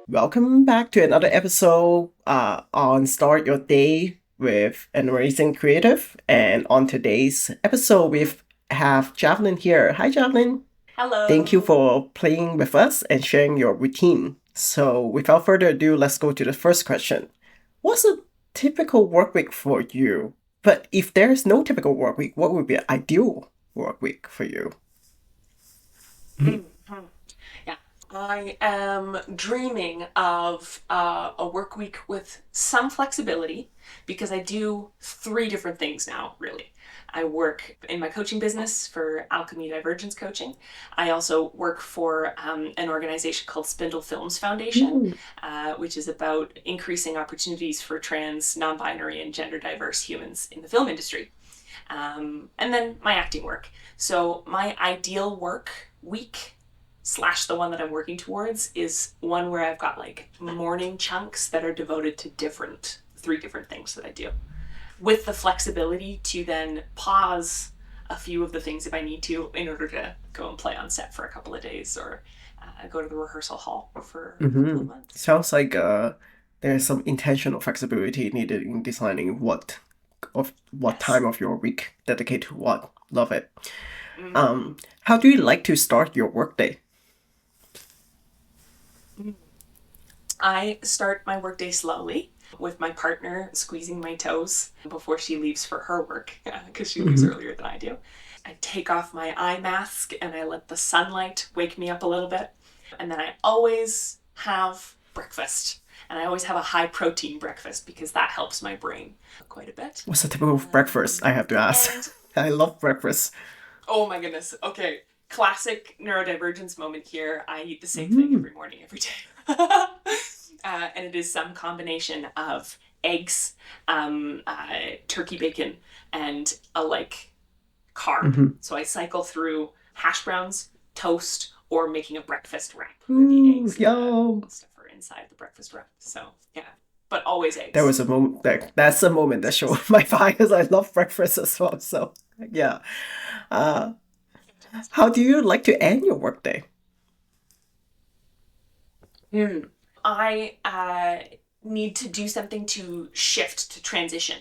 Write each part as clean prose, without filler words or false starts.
Welcome back to another episode on Start Your Day with an Amazing Creative. And on today's episode, we have Javelin here. Hi, Javelin. Thank you Hello. for playing with us and sharing your routine. So, without further ado, let's go to the first question. What's a typical work week for you? But if there's no typical work week, what would be an ideal work week for you? Mhm. Yeah, I am dreaming of a work week with some flexibility because I do three different things now, really. I work in my coaching business for alchemy divergence coaching. I also work for an organization called Spindle Films Foundation, Mm. which is about increasing opportunities for trans, non-binary, and gender diverse humans in the film industry. And then my acting work. So my ideal work week slash the one that I'm working towards is one where I've got like morning chunks that are devoted to three different things that I do, with the flexibility to then pause a few of the things if I need to in order to go and play on set for a couple of days or go to the rehearsal hall for a couple of months. Sounds like there's some intentional flexibility needed in designing what Yes. time of your week dedicate to what. Love it. Mm-hmm. How do you like to start your workday? I start my workday slowly with my partner squeezing my toes before she leaves for her work because she leaves Mm-hmm. earlier than I do. I take off my eye mask and I let the sunlight wake me up a little bit. And then I always have breakfast. And I always have a high protein breakfast because that helps my brain quite a bit. What's a typical breakfast? I have to ask. And I love breakfast. oh my goodness, okay, classic neurodivergence moment here. I eat the same thing Mm. every morning, every day. And it is some combination of eggs, turkey bacon, and a like carb. Mm-hmm. So I cycle through hash browns, toast, or making a breakfast wrap where the Ooh, eggs and yum. the stuff are inside the breakfast wrap. So yeah, but always There eggs. was a moment that's a moment that showed my bias. I love breakfast as well. So yeah. Uh, how do you like to end your workday? Mm. I need to do something to shift to transition.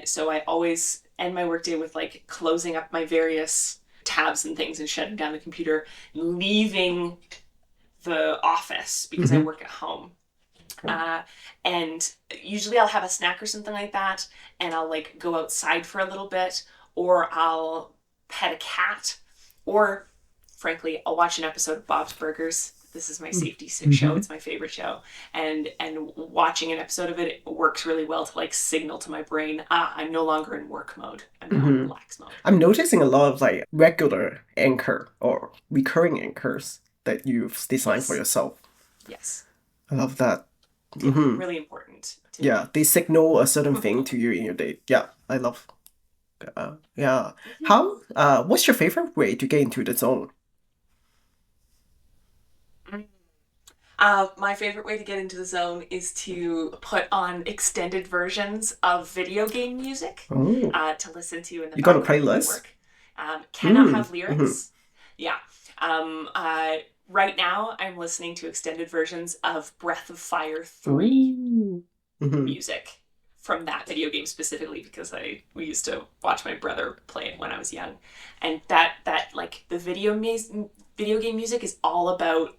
So I always end my workday with like closing up my various tabs and things and shutting down the computer, leaving the office because I Mm-hmm. work at home. Uh, and usually I'll have a snack or something like that, and I'll like go outside for a little bit, or I'll pet a cat, or frankly, I'll watch an episode of Bob's Burgers. This is my safety show. Mm-hmm. It's my favorite show, and watching an episode of it works really well to like signal to my brain, I'm no longer in work mode. I'm now in Mm-hmm. relax mode. I'm noticing a lot of like regular anchor or recurring anchors that you've designed for Yes, yourself. yes, I love that. yeah, Hmm. really important to Yeah, me. they signal a certain thing to you in your day. Yeah, I love. Yeah. How? What's your favorite way to get into the zone? My favorite way to get into the zone is to put on extended versions of video game music Oh, to listen to in the you got a background when I playlist? work. Cannot Mm. have Mm-hmm. lyrics. Yeah. Right now, I'm listening to extended versions of Breath of Fire 3 Ooh. Mm-hmm. music from that video game specifically because we used to watch my brother play it when I was young, and that like the video game music is all about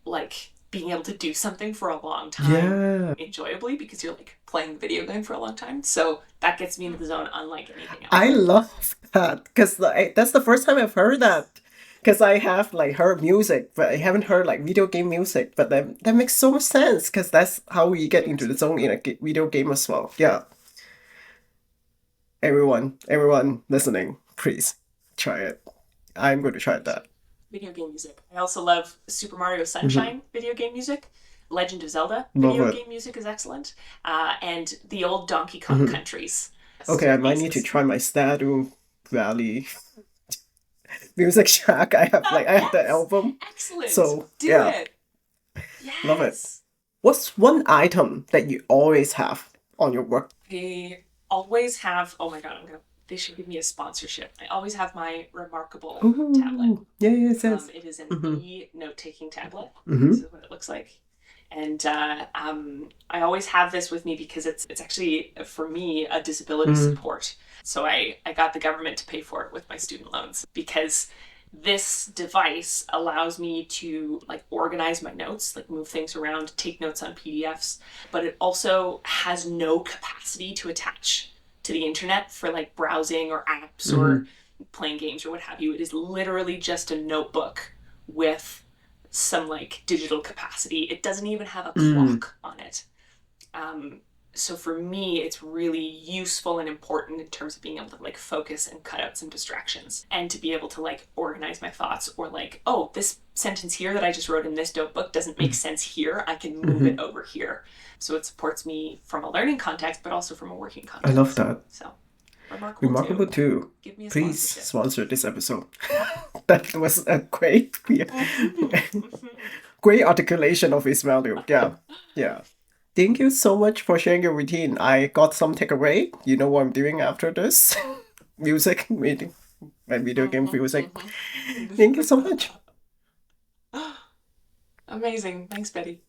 like being able to do something for a long time Yeah, enjoyably because you're like playing the video game for a long time. So that gets me into the zone unlike anything I else. love that because like, that's the first time I've heard that. Because I have like heard music, but I haven't heard like video game music. But that makes so much sense because that's how we get It into makes the me feel zone in a good. video game as well. Yeah, everyone listening, please try it. I'm going to try that. Video game music. I also love Super Mario Hmm. Sunshine video game music. Legend of Zelda Love video it. game music is excellent. And the old Donkey Kong Hmm. countries. Okay, Just I might need to aces. try my Stardew Valley music track. I have the Yes! album, Excellent! so Do yeah, it! love it. Yes! What's one item that you always have on your work? They always have, oh my god, they should give me a sponsorship. I always have my remarkable tablet. Ooh, yeah, yes, yes. It is an Mm-hmm. e note taking tablet. Mm-hmm. This is what it looks like. And I always have this with me because it's actually, for me, a disability Mm. support. So I got the government to pay for it with my student loans because this device allows me to like organize my notes, like move things around, take notes on PDFs, but it also has no capacity to attach to the internet for like browsing or apps or playing games or what have you. It is literally just a notebook with some like digital capacity. It doesn't even have a clock on it. So for me, it's really useful and important in terms of being able to like focus and cut out some distractions and to be able to like organize my thoughts, or like, oh, this sentence here that I just wrote in this notebook doesn't make sense here. I can move it over here. So it supports me from a learning context, but also from a working I love context. that. So Remarkable too. Give me a Please sponsorship. sponsor this episode. That was a great, great articulation of its value. Yeah, yeah. Thank you so much for sharing your routine. I got some takeaway. You know what I'm doing after this? Music, reading, and video game music. Thank you so much. Amazing. Thanks, Betty.